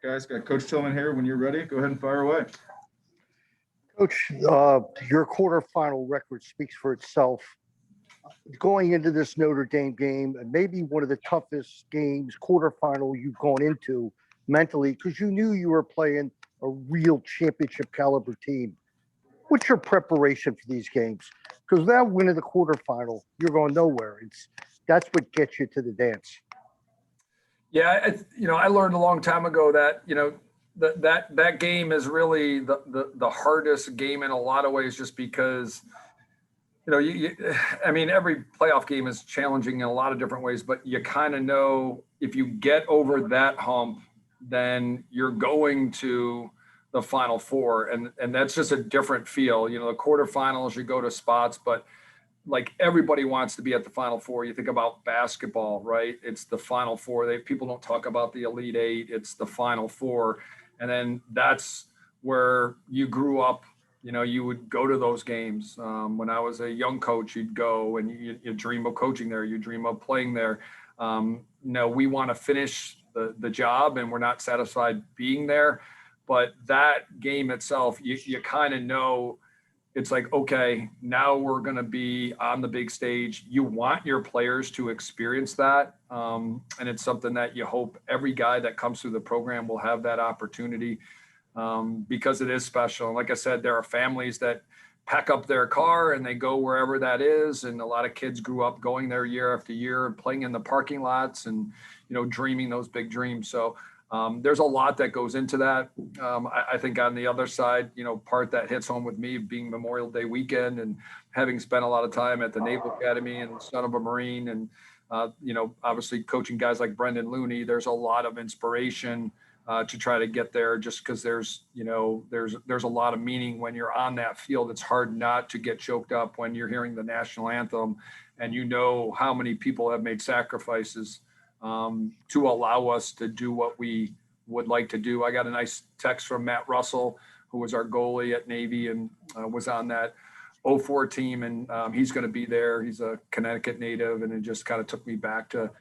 guys. Got Coach Tillman here. When you're ready, go ahead and fire away. Coach, your quarterfinal record speaks for itself. Going into this Notre Dame game, and maybe one of the toughest games, quarterfinal you've gone into mentally, because you knew you were playing a real championship caliber team. What's your preparation for these games? Because now winning the quarterfinal, you're going nowhere. That's what gets you to the dance. Yeah, I learned a long time ago that that game is really the hardest game in a lot of ways, just because every playoff game is challenging in a lot of different ways, but you kind of know if you get over that hump, then you're going to the Final Four, and that's just a different feel. The quarterfinals, you go to spots, but like everybody wants to be at the Final Four. You think about basketball, right? It's the Final Four. People don't talk about the Elite Eight. It's the Final Four. And then that's where you grew up. You would go to those games. When I was a young coach, you'd go and you dream of coaching there. You dream of playing there. We want to finish the job, and we're not satisfied being there. But that game itself, you kind of know. It's like, okay, now we're going to be on the big stage. You want your players to experience that. And it's something that you hope every guy that comes through the program will have that opportunity, because it is special. And like I said, there are families that pack up their car and they go wherever that is. And a lot of kids grew up going there year after year and playing in the parking lots and, dreaming those big dreams. So there's a lot that goes into that. I think on the other side, part that hits home with me being Memorial Day weekend and having spent a lot of time at the Naval Academy and son of a Marine and, obviously coaching guys like Brendan Looney, there's a lot of inspiration to try to get there, just because there's a lot of meaning when you're on that field. It's hard not to get choked up when you're hearing the national anthem and how many people have made sacrifices to allow us to do what we would like to do. I got a nice text from Matt Russell, who was our goalie at Navy and was on that 04 team. And he's going to be there. He's a Connecticut native. And it just kind of took me back to,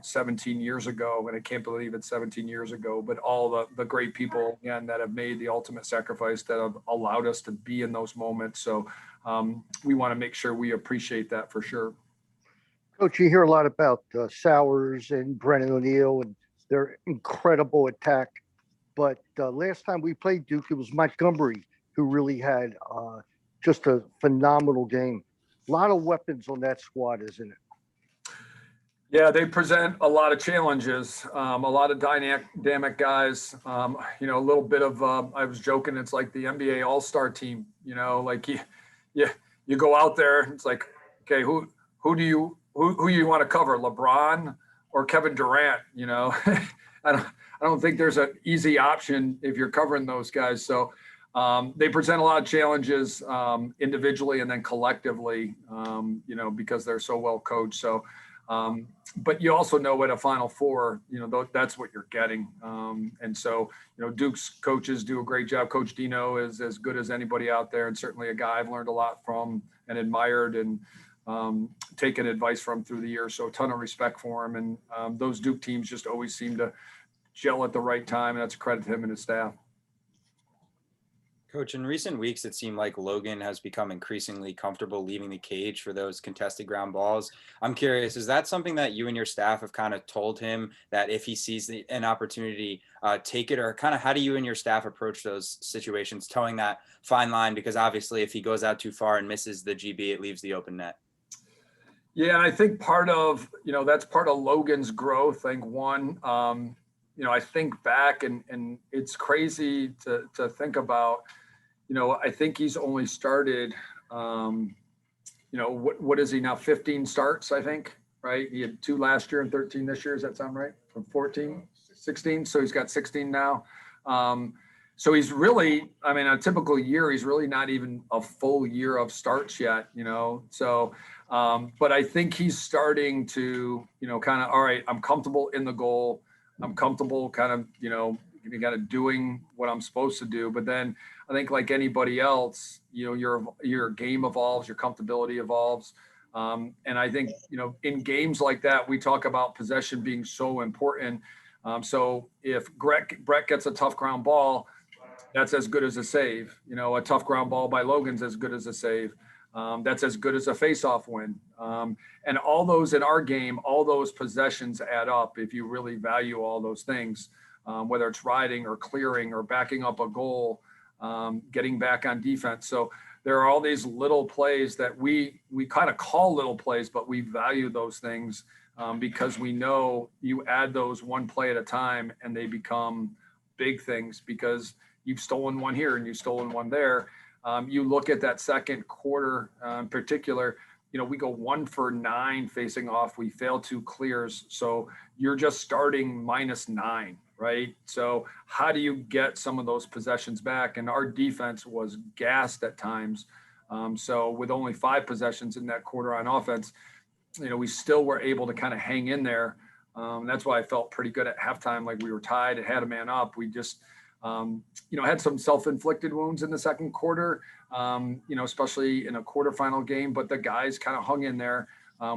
17 years ago. And I can't believe it's 17 years ago, but all the great people, again, that have made the ultimate sacrifice, that have allowed us to be in those moments. So we want to make sure we appreciate that for sure. Coach, you hear a lot about Sowers and Brennan O'Neill and their incredible attack. But last time we played Duke, it was Montgomery who really had just a phenomenal game. A lot of weapons on that squad, isn't it? Yeah, they present a lot of challenges, a lot of dynamic guys. A little bit of, I was joking, it's like the NBA All-Star team. Like you go out there, it's like, okay, who do you want to cover, LeBron or Kevin Durant? I don't think there's an easy option if you're covering those guys. So they present a lot of challenges individually and then collectively, because they're so well coached. So, but you also know at a Final Four, that's what you're getting. And so, Duke's coaches do a great job. Coach Dino is as good as anybody out there, and certainly a guy I've learned a lot from and admired and taken advice from through the years. So a ton of respect for him. And those Duke teams just always seem to gel at the right time. And that's a credit to him and his staff. Coach, in recent weeks, it seemed like Logan has become increasingly comfortable leaving the cage for those contested ground balls. I'm curious, is that something that you and your staff have kind of told him that if he sees an opportunity, take it? Or kind of how do you and your staff approach those situations, towing that fine line? Because obviously if he goes out too far and misses the GB, it leaves the open net. Yeah, and I think part of, that's part of Logan's growth. I think one, I think back and it's crazy to think about, I think he's only started, what is he now? 15 starts, I think, right? He had 2 last year and 13 this year. Does that sound right? From 14, 16. So he's got 16 now. So he's really, a typical year, he's really not even a full year of starts yet, So, but I think he's starting to, kind of, all right, I'm comfortable in the goal. I'm comfortable kind of, doing what I'm supposed to do. But then I think like anybody else, your game evolves, your comfortability evolves. And I think, in games like that, we talk about possession being so important. So if Brett gets a tough ground ball, that's as good as a save. A tough ground ball by Logan's as good as a save. That's as good as a face-off win. And all those in our game, all those possessions add up if you really value all those things, whether it's riding or clearing or backing up a goal, getting back on defense. So there are all these little plays that we kind of call little plays, but we value those things because we know you add those one play at a time and they become big things because you've stolen one here and you've stolen one there. You look at that second quarter in particular, we go 1 for 9 facing off. We fail 2 clears. So you're just starting -9, right? So how do you get some of those possessions back? And our defense was gassed at times. So with only 5 possessions in that quarter on offense, we still were able to kind of hang in there. That's why I felt pretty good at halftime. Like we were tied and had a man up. We just, had some self-inflicted wounds in the second quarter, especially in a quarterfinal game, but the guys kind of hung in there.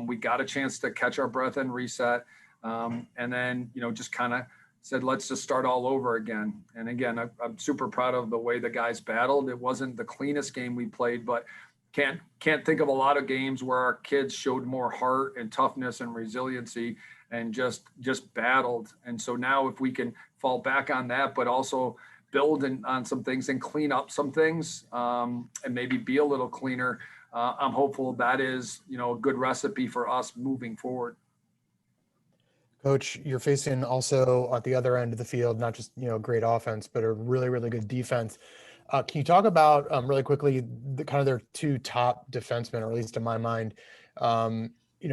We got a chance to catch our breath and reset. And then, just kind of said, let's just start all over again. And again, I'm super proud of the way the guys battled. It wasn't the cleanest game we played, but can't think of a lot of games where our kids showed more heart and toughness and resiliency and just battled. And so now if we can fall back on that, but also build on some things and clean up some things and maybe be a little cleaner, I'm hopeful that is, a good recipe for us moving forward. Coach, you're facing also at the other end of the field, not just, great offense, but a really, really good defense. Can you talk about really quickly the kind of their 2 top defensemen, or at least in my mind,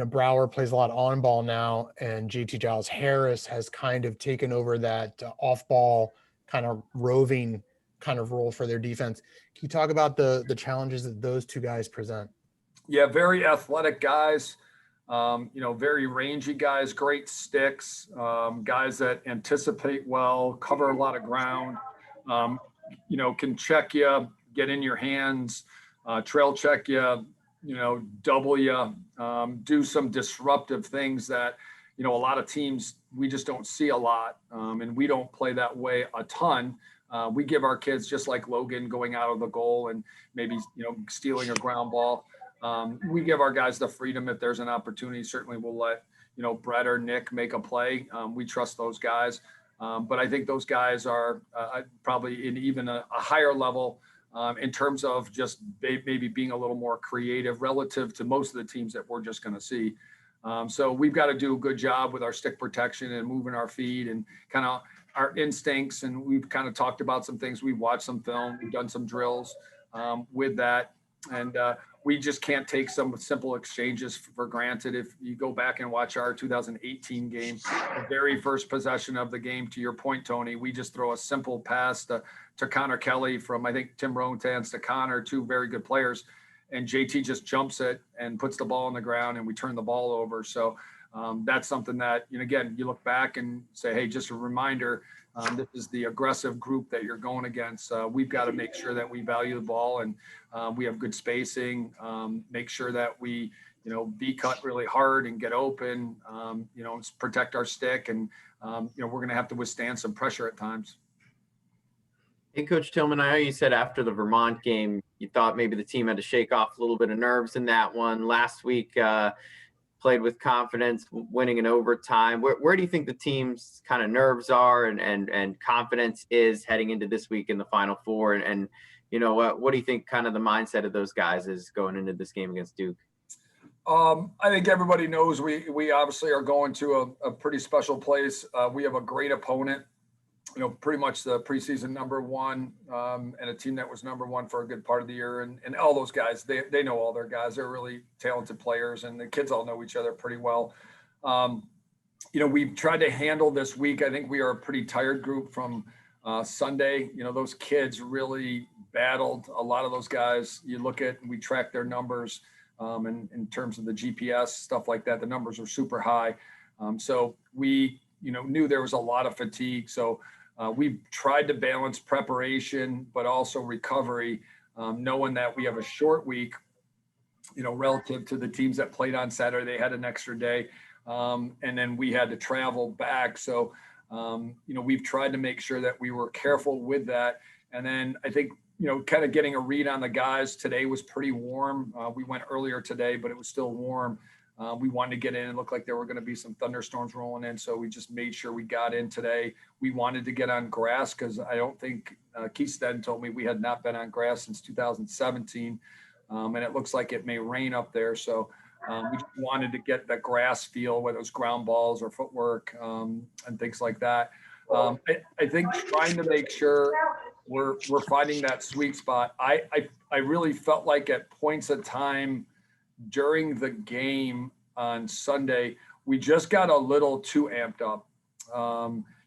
Brower plays a lot on ball now, and JT Giles Harris has kind of taken over that off ball kind of roving kind of role for their defense. Can you talk about the challenges that those 2 guys present? Yeah, very athletic guys, very rangy guys, great sticks, guys that anticipate well, cover a lot of ground, can check you, get in your hands, trail check you, double you, do some disruptive things that, a lot of teams, we just don't see a lot. And we don't play that way a ton. We give our kids, just like Logan going out of the goal and maybe, stealing a ground ball. We give our guys the freedom if there's an opportunity. Certainly we'll let, Brett or Nick make a play. We trust those guys. But I think those guys are probably in even a higher level in terms of just maybe being a little more creative relative to most of the teams that we're just going to see. So we've got to do a good job with our stick protection and moving our feet and kind of our instincts. And we've kind of talked about some things. We've watched some film. We've done some drills with that. And we just can't take some simple exchanges for granted. If you go back and watch our 2018 game, the very first possession of the game, to your point, Tony, we just throw a simple pass to Connor Kelly from, I think, Tim Rotans to Connor, 2 very good players. And JT just jumps it and puts the ball on the ground and we turn the ball over. So that's something that, again, you look back and say, hey, just a reminder, this is the aggressive group that you're going against. We've got to make sure that we value the ball and we have good spacing, make sure that we, be cut really hard and get open, protect our stick. And, we're going to have to withstand some pressure at times. Hey, Coach Tillman, I know you said after the Vermont game, you thought maybe the team had to shake off a little bit of nerves in that one. Last week, played with confidence, winning in overtime. Where do you think the team's kind of nerves are and confidence is heading into this week in the Final Four? And what do you think kind of the mindset of those guys is going into this game against Duke? I think everybody knows we obviously are going to a pretty special place. We have a great opponent. Pretty much the preseason #1 and a team that was #1 for a good part of the year. And all those guys, they know all their guys. They're really talented players and the kids all know each other pretty well. We've tried to handle this week. I think we are a pretty tired group from Sunday. Those kids really battled. A lot of those guys, you look at, we track their numbers and in terms of the GPS, stuff like that, the numbers are super high. So we, knew there was a lot of fatigue. So we've tried to balance preparation, but also recovery, knowing that we have a short week, relative to the teams that played on Saturday. They had an extra day, and then we had to travel back. So We've tried to make sure that we were careful with that. And then I think, kind of getting a read on the guys today was pretty warm. We went earlier today, but it was still warm. We wanted to get in and look like there were going to be some thunderstorms rolling in. So we just made sure we got in today. We wanted to get on grass because I don't think Keith Stead told me we had not been on grass since 2017. And it looks like it may rain up there. So we just wanted to get the grass feel, whether it was ground balls or footwork and things like that. I think trying to make sure we're finding that sweet spot. I really felt like at points of time during the game on Sunday, we just got a little too amped up.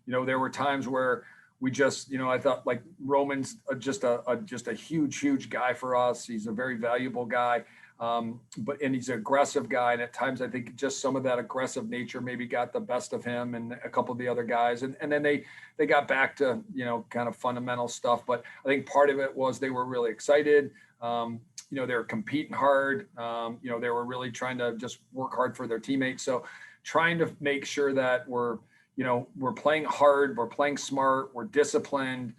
There were times where we just, I thought like Roman's just a huge guy for us. He's a very valuable guy. And he's an aggressive guy. And at times I think just some of that aggressive nature maybe got the best of him and a couple of the other guys. And then they got back to, kind of fundamental stuff. But I think part of it was they were really excited. They were competing hard. They were really trying to just work hard for their teammates. So trying to make sure that we're playing hard, we're playing smart, we're disciplined.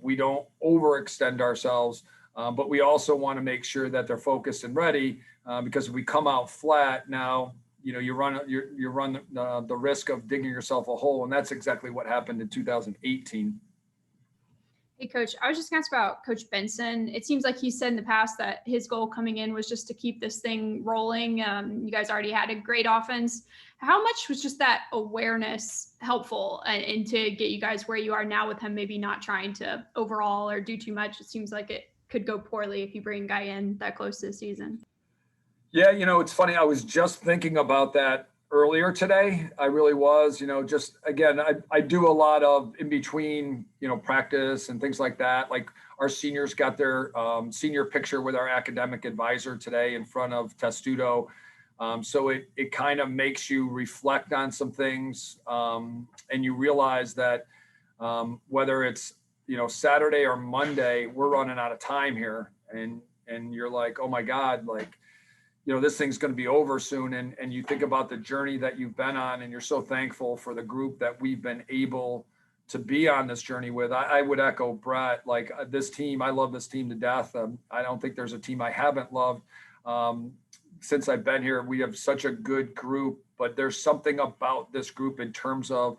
We don't overextend ourselves. But we also want to make sure that they're focused and ready because if we come out flat now, you run the risk of digging yourself a hole. And that's exactly what happened in 2018. Hey, Coach, I was just going to ask about Coach Benson. It seems like he said in the past that his goal coming in was just to keep this thing rolling. You guys already had a great offense. How much was just that awareness helpful and to get you guys where you are now with him maybe not trying to overall or do too much? It seems like it could go poorly if you bring a guy in that close to the season. Yeah, it's funny. I was just thinking about that earlier today. I really was, just again, I do a lot of in between, practice and things like that. Like our seniors got their senior picture with our academic advisor today in front of Testudo. So it kind of makes you reflect on some things and you realize that whether it's, Saturday or Monday, we're running out of time here. And you're like, oh my God, like, this thing's going to be over soon. And you think about the journey that you've been on and you're so thankful for the group that we've been able to be on this journey with. I would echo Brett, like this team, I love this team to death. I don't think there's a team I haven't loved. Since I've been here, we have such a good group, but there's something about this group in terms of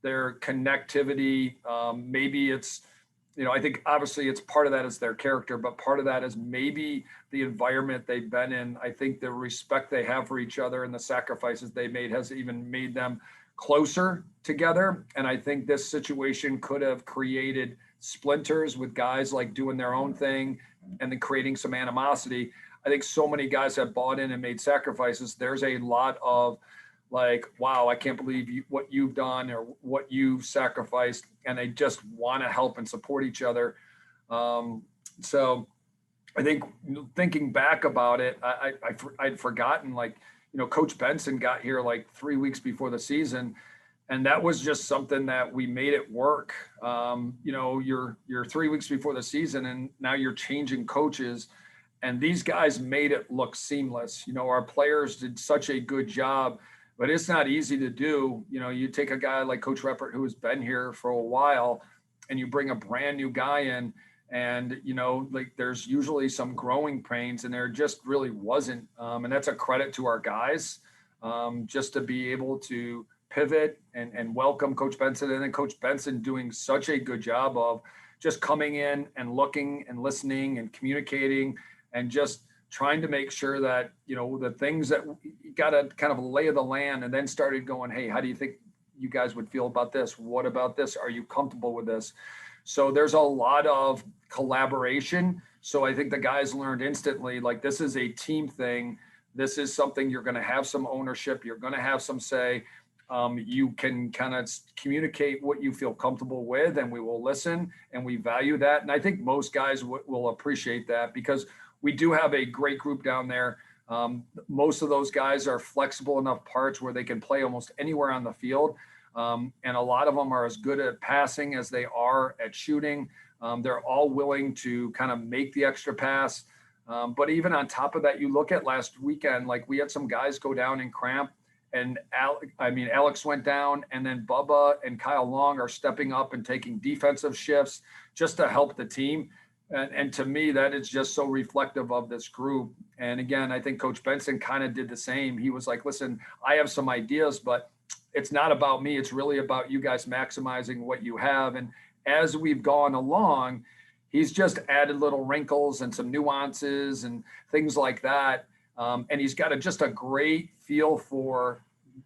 their connectivity. Maybe it's, I think obviously it's part of that is their character, but part of that is maybe the environment they've been in. I think the respect they have for each other and the sacrifices they made has even made them closer together. And I think this situation could have created splinters with guys like doing their own thing and then creating some animosity. I think so many guys have bought in and made sacrifices. There's a lot of like, wow, I can't believe what you've done or what you've sacrificed. And they just want to help and support each other. So I think thinking back about it, I'd forgotten, like, Coach Benson got here like 3 weeks before the season. And that was just something that we made it work. You're 3 weeks before the season and now you're changing coaches. And these guys made it look seamless. Our players did such a good job. But it's not easy to do. You take a guy like Coach Reppert, who has been here for a while, and you bring a brand new guy in, and, like there's usually some growing pains, and there just really wasn't. And that's a credit to our guys, just to be able to pivot and welcome Coach Benson. And then Coach Benson doing such a good job of just coming in and looking and listening and communicating and just trying to make sure that, the things that you got to kind of lay of the land and then started going, hey, how do you think you guys would feel about this? What about this? Are you comfortable with this? So there's a lot of collaboration. So I think the guys learned instantly, like, this is a team thing. This is something you're going to have some ownership. You're going to have some say. You can kind of communicate what you feel comfortable with, and we will listen, and we value that. And I think most guys will appreciate that because we do have a great group down there. Most of those guys are flexible enough parts where they can play almost anywhere on the field. And a lot of them are as good at passing as they are at shooting. They're all willing to kind of make the extra pass. But even on top of that, you look at last weekend, like we had some guys go down and cramp and Alex went down, and then Bubba and Kyle Long are stepping up and taking defensive shifts just to help the team. And to me, that is just so reflective of this group. And again, I think Coach Benson kind of did the same. He was like, listen, I have some ideas, but it's not about me. It's really about you guys maximizing what you have. And as we've gone along, he's just added little wrinkles and some nuances and things like that. And he's got just a great feel for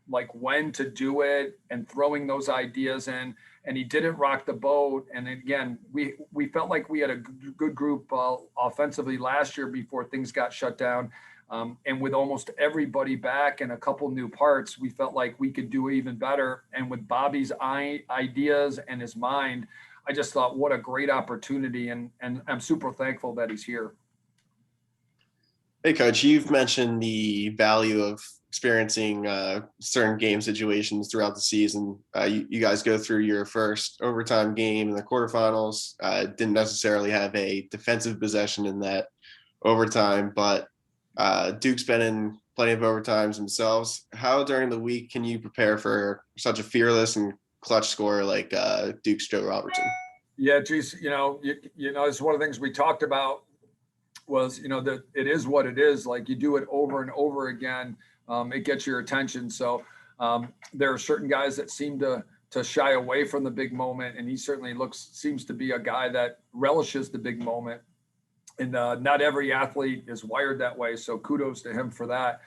like when to do it and throwing those ideas in. And he didn't rock the boat. And again, we felt like we had a good group offensively last year before things got shut down. And with almost everybody back and a couple new parts, we felt like we could do even better. And with Bobby's ideas and his mind, I just thought, what a great opportunity. And I'm super thankful that he's here. Hey, Coach, you've mentioned the value of experiencing certain game situations throughout the season. You guys go through your first overtime game in the quarterfinals. Didn't necessarily have a defensive possession in that overtime, but Duke's been in plenty of overtimes themselves. How during the week can you prepare for such a fearless and clutch scorer like Duke's Joe Robertson? Yeah, geez, it's one of the things we talked about was, that it is what it is. Like you do it over and over again, it gets your attention. So there are certain guys that seem to shy away from the big moment, and he certainly seems to be a guy that relishes the big moment. And not every athlete is wired that way. So kudos to him for that.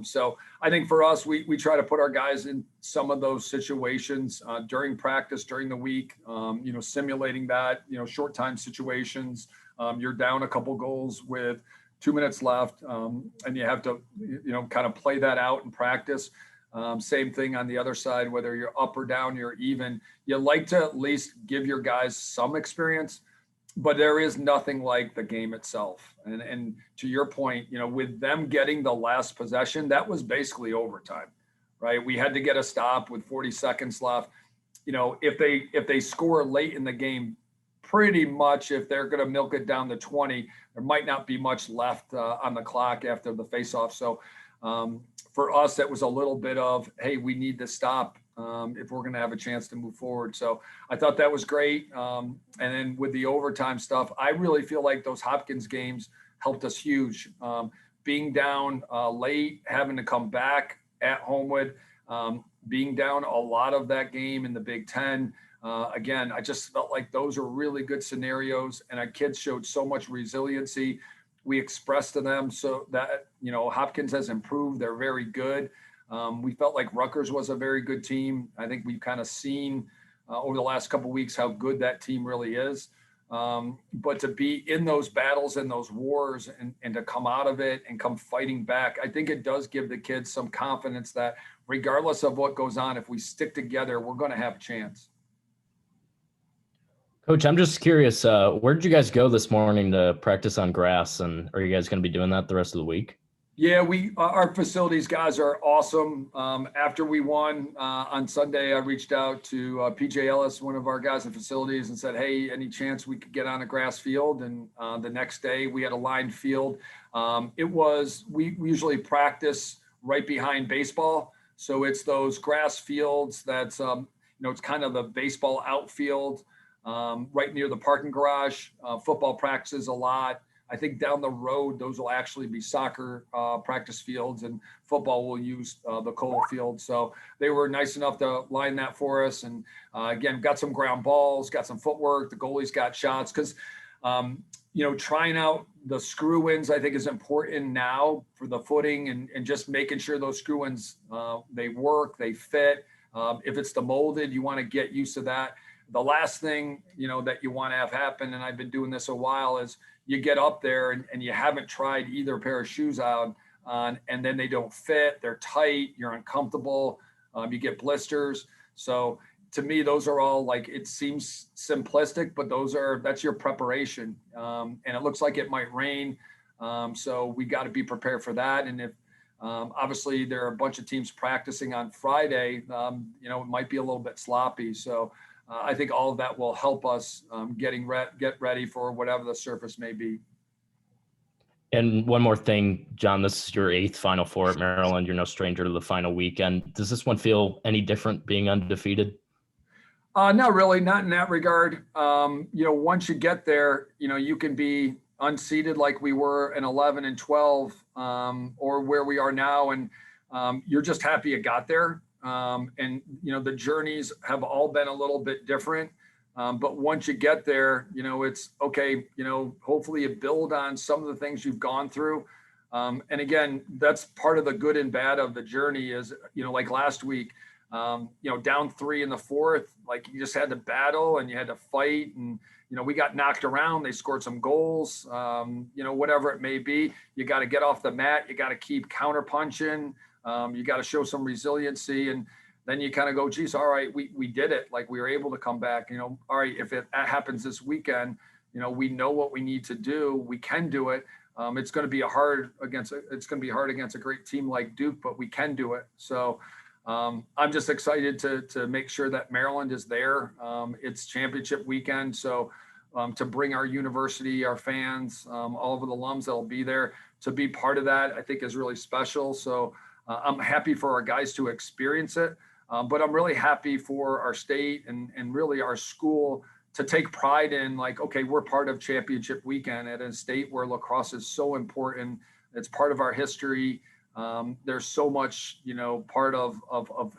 So I think for us, we try to put our guys in some of those situations during practice, during the week, simulating that, short time situations. You're down a couple goals with 2 minutes left, and you have to, kind of play that out in practice. Same thing on the other side, whether you're up or down, you're even. You like to at least give your guys some experience. But there is nothing like the game itself. And to your point, with them getting the last possession, that was basically overtime, right? We had to get a stop with 40 seconds left. If they score late in the game, pretty much if they're going to milk it down to 20, there might not be much left on the clock after the faceoff. So for us, that was a little bit of, hey, we need to stop if we're going to have a chance to move forward. So I thought that was great. And then with the overtime stuff, I really feel like those Hopkins games helped us huge. Being down late, having to come back at Homewood, being down a lot of that game in the Big Ten. Again, I just felt like those are really good scenarios, and our kids showed so much resiliency. We expressed to them so that, Hopkins has improved. They're very good. We felt like Rutgers was a very good team. I think we've kind of seen over the last couple of weeks how good that team really is. But to be in those battles and those wars and to come out of it and come fighting back, I think it does give the kids some confidence that regardless of what goes on, if we stick together, we're going to have a chance. Coach, I'm just curious, where did you guys go this morning to practice on grass? And are you guys going to be doing that the rest of the week? Yeah, our facilities guys are awesome. After we won on Sunday, I reached out to PJ Ellis, one of our guys in facilities, and said, hey, any chance we could get on a grass field? And the next day we had a lined field. We usually practice right behind baseball. So it's those grass fields that's, it's kind of the baseball outfield right near the parking garage. Football practices a lot. I think down the road, those will actually be soccer practice fields, and football will use the Cole field. So they were nice enough to line that for us. And again, got some ground balls, got some footwork. The goalies got shots because, trying out the screw-ins, I think is important now for the footing and just making sure those screw-ins, they work, they fit. If it's the molded, you want to get used to that. The last thing, that you want to have happen, and I've been doing this a while, is you get up there and you haven't tried either pair of shoes out on, and then they don't fit, they're tight, you're uncomfortable, you get blisters. So to me, those are all like, it seems simplistic, but that's your preparation. And it looks like it might rain. So we got to be prepared for that. And if obviously there are a bunch of teams practicing on Friday, it might be a little bit sloppy. So I think all of that will help us get ready for whatever the surface may be. And one more thing, John, this is your 8th Final Four at Maryland. You're no stranger to the final weekend. Does this one feel any different being undefeated? Not really, not in that regard. Once you get there, you can be unseated like we were in 11 and 12, or where we are now. And you're just happy you got there. The journeys have all been a little bit different. But once you get there, it's okay, hopefully you build on some of the things you've gone through. And again, that's part of the good and bad of the journey is, like last week, down 3 in the 4th, like you just had to battle and you had to fight and, we got knocked around. They scored some goals, whatever it may be. You got to get off the mat. You got to keep counter punching. You got to show some resiliency. And then you kind of go, geez, all right, we did it. Like we were able to come back, all right, if it happens this weekend, we know what we need to do. We can do it. It's going to be hard against a great team like Duke, but we can do it. So I'm just excited to make sure that Maryland is there. It's championship weekend. So to bring our university, our fans, all of the alums that'll be there to be part of that, I think is really special. So I'm happy for our guys to experience it. But I'm really happy for our state and really our school to take pride in like, okay, we're part of championship weekend at a state where lacrosse is so important. It's part of our history. There's so much, part of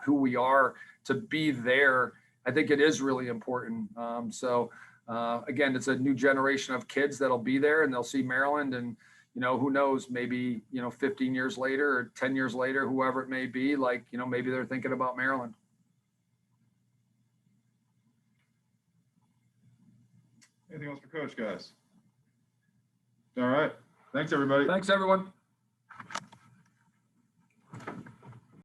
who we are to be there. I think it is really important. Again, it's a new generation of kids that'll be there and they'll see Maryland and, who knows, maybe, 15 years later or 10 years later, whoever it may be, like, maybe they're thinking about Maryland. Anything else for Coach, guys? All right. Thanks, everybody. Thanks, everyone.